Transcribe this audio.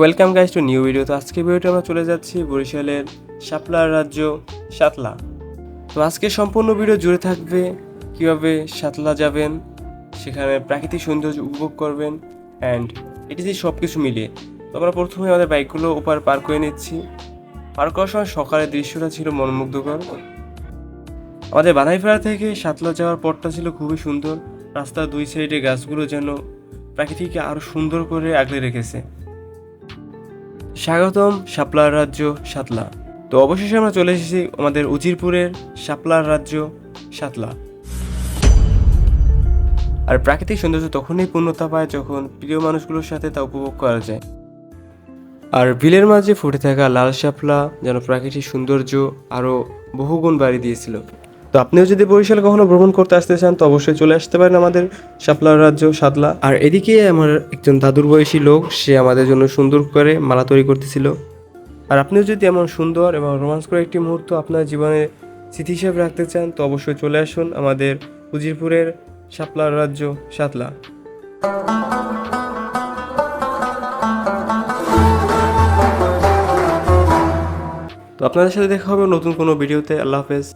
Welcome guys to new video. তো আজকে ভিডিওতে আমরা চলে যাচ্ছি বরিশালের শাপলার রাজ্য সাতলা। তো আজকে সম্পূর্ণ ভিডিও জুড়ে থাকবে কিভাবে সাতলা যাবেন, সেখানে প্রাকৃতিক সৌন্দর্য উপভোগ করবেন অ্যান্ড এটি সব কিছু মিলিয়ে। তো আমরা প্রথমে আমাদের বাইকগুলো ওপার পার করে নিচ্ছি। পার করার সময় সকালের দৃশ্যটা ছিল মনোমুগ্ধকর। আমাদের বানাইপাড়া থেকে সাতলা যাওয়ার পথটা ছিল খুবই সুন্দর। রাস্তার দুই সাইডে গাছগুলো যেন প্রাকৃতিককে আরও সুন্দর করে আগলে রেখেছে। স্বাগতম শাপলার রাজ্য সাতলা। তো অবশেষে আমরা চলে এসেছি আমাদের উজিরপুরের শাপলার রাজ্য সাতলা। আর প্রাকৃতিক সৌন্দর্য তখনই পূর্ণতা পায় যখন প্রিয় মানুষগুলোর সাথে তা উপভোগ করা যায়। আর বিলের মাঝে ফুটে থাকা লাল শাপলা যেন প্রাকৃতিক সৌন্দর্য আরও বহুগুণ বাড়িয়ে দিয়েছিল। তো আপনিও যদি বরিশালে কখনো ভ্রমণ করতে আসতে চান তো অবশ্যই চলে আসতে পারেন আমাদের শাপলার রাজ্য সাতলা। আর এদিকে আমার একজন দাদুর বয়সী লোক, সে আমাদের জন্য সুন্দর করে মালা তৈরি করতেছিল। আর আপনিও যদি এমন সুন্দর এবং রোমাঞ্চকর একটি মুহূর্ত আপনার জীবনে স্মৃতি হিসেবে রাখতে চান তো অবশ্যই চলে আসুন আমাদের উজিরপুরের শাপলার রাজ্য সাতলা। তো আপনাদের সাথে দেখা হবে নতুন কোনো ভিডিওতে। আল্লাহ হাফেজ।